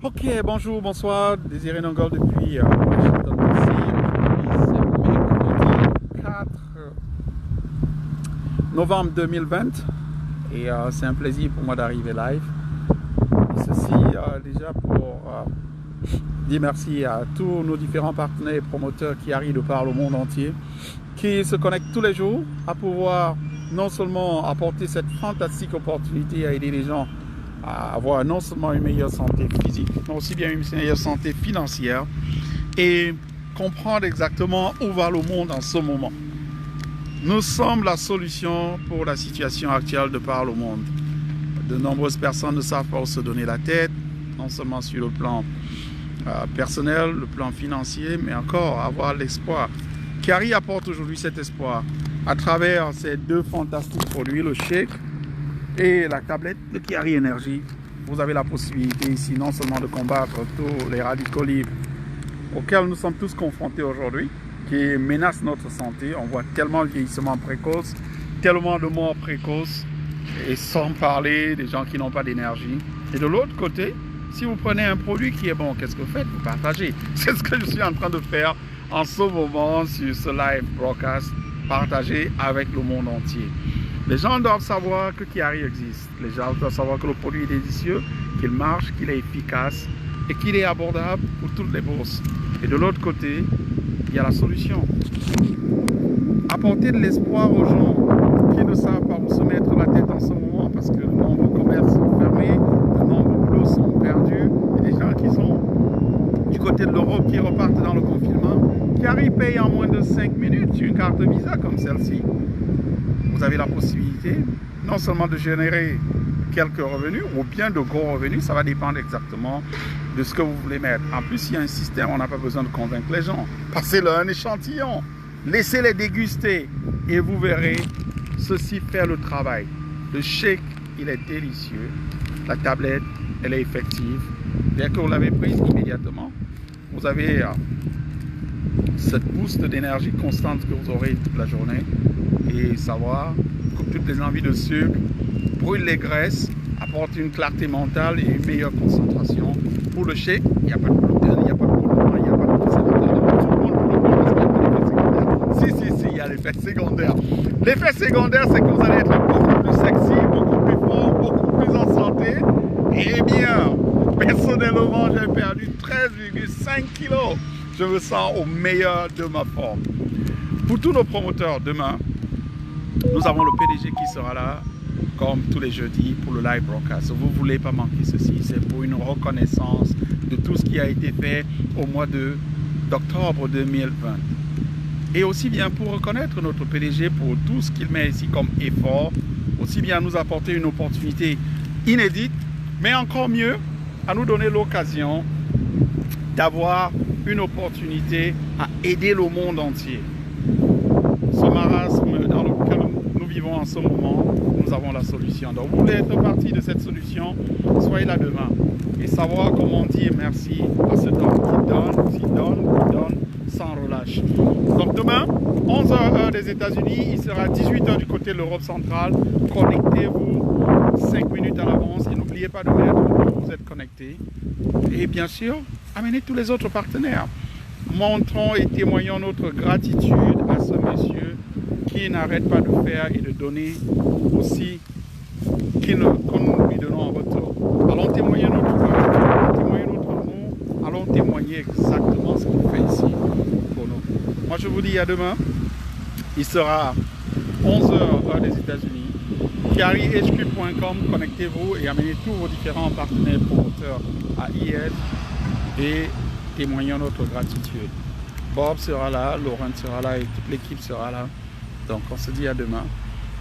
Ok, bonjour, bonsoir, Désiré Nongol depuis Washington DC. Aujourd'hui, c'est mercredi 4 novembre 2020 et c'est un plaisir pour moi d'arriver live. Et ceci déjà pour dire merci à tous nos différents partenaires et promoteurs qui arrivent de par le monde entier, qui se connectent tous les jours à pouvoir non seulement apporter cette fantastique opportunité à aider les gens à avoir non seulement une meilleure santé physique, mais aussi bien une meilleure santé financière et comprendre exactement où va le monde en ce moment. Nous sommes la solution pour la situation actuelle de par le monde. De nombreuses personnes ne savent pas où se donner la tête, non seulement sur le plan personnel, le plan financier, mais encore avoir l'espoir. Kari apporte aujourd'hui cet espoir à travers ces deux fantastiques produits, le shake et la tablette de Kari Energy. Vous avez la possibilité ici non seulement de combattre tous les radicaux libres auxquels nous sommes tous confrontés aujourd'hui, qui menacent notre santé. On voit tellement de vieillissement précoce, tellement de morts précoces, et sans parler des gens qui n'ont pas d'énergie. Et de l'autre côté, si vous prenez un produit qui est bon, qu'est-ce que vous faites? Vous partagez. C'est ce que je suis en train de faire en ce moment sur ce live broadcast, partager avec le monde entier. Les gens doivent savoir que Kari existe. Les gens doivent savoir que le produit est délicieux, qu'il marche, qu'il est efficace et qu'il est abordable pour toutes les bourses. Et de l'autre côté, il y a la solution. Apporter de l'espoir aux gens qui ne savent pas où se mettre la tête en ce moment parce que de nombreux commerces sont fermés, de nombreux boulots sont perdus, et des gens qui sont du côté de l'Europe qui repartent dans le confinement. Kari paye en moins de 5 minutes sur une carte Visa comme celle-ci. Vous avez la possibilité non seulement de générer quelques revenus ou bien de gros revenus, ça va dépendre exactement de ce que vous voulez mettre. En plus, il y a un système, on n'a pas besoin de convaincre les gens. Passez-leur un échantillon, laissez-les déguster et vous verrez ceci faire le travail. Le shake, il est délicieux. La tablette, elle est effective. Dès que vous l'avez prise immédiatement, vous avez cette boost d'énergie constante que vous aurez toute la journée. Et savoir, coupe toutes les envies de sucre, brûle les graisses, apporte une clarté mentale et une meilleure concentration. Pour le shake, il n'y a pas de gluten, il n'y a pas de colorant, il n'y a pas de préservateur. Tout le monde pour le prendre parce qu'il y a pas d'effet secondaire. Si, il y a l'effet secondaire. L'effet secondaire, c'est que vous allez être beaucoup plus sexy, beaucoup plus fort, beaucoup plus en santé. Eh bien, personnellement, j'ai perdu 13,5 kilos. Je me sens au meilleur de ma forme. Pour tous nos promoteurs, demain, nous avons le PDG qui sera là, comme tous les jeudis, pour le live broadcast. Vous ne voulez pas manquer ceci. C'est pour une reconnaissance de tout ce qui a été fait au mois d'octobre 2020. Et aussi bien pour reconnaître notre PDG pour tout ce qu'il met ici comme effort, aussi bien nous apporter une opportunité inédite, mais encore mieux, à nous donner l'occasion d'avoir une opportunité à aider le monde entier. Ce marasme dans lequel nous vivons en ce moment, nous avons la solution. Donc vous voulez être partie de cette solution, soyez là demain et savoir comment dire merci à cet homme qui donne sans relâche. Donc demain, 11h heure des États-Unis, il sera 18h du côté de l'Europe centrale. Connectez-vous 5 minutes à l'avance et n'oubliez pas de mettre où vous êtes connecté. Et bien sûr, amenez tous les autres partenaires. Montrons et témoignons notre gratitude à ce monsieur qui n'arrête pas de faire et de donner aussi que nous lui donnons en retour. Allons témoigner notre gratitude, allons témoigner notre amour, allons témoigner exactement ce qu'il fait ici pour nous. Moi je vous dis à demain, il sera 11h heure des États-Unis. KariHQ.com, connectez-vous et amenez tous vos différents partenaires promoteurs à IS et témoignons notre gratitude. Bob sera là, Laurent sera là et toute l'équipe sera là. Donc on se dit à demain.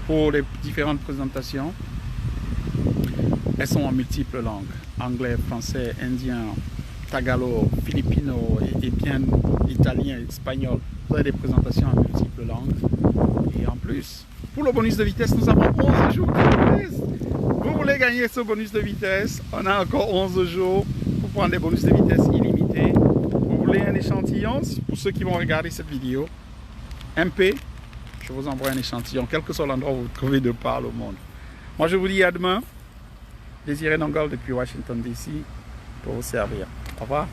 Pour les différentes présentations, elles sont en multiples langues. Anglais, français, indien, tagalog, filipino et bien italien, espagnol. Vous avez des présentations en multiples langues. Et en plus, pour le bonus de vitesse, nous avons 11 jours de vitesse. Vous voulez gagner ce bonus de vitesse? On a encore 11 jours pour prendre des bonus de vitesse illimités. Vous voulez un échantillon? Pour ceux qui vont regarder cette vidéo, MP, je vous envoie un échantillon, quel que soit l'endroit où vous vous trouvez de par le monde. Moi, je vous dis à demain. Désiré Nongol depuis Washington DC pour vous servir. Au revoir.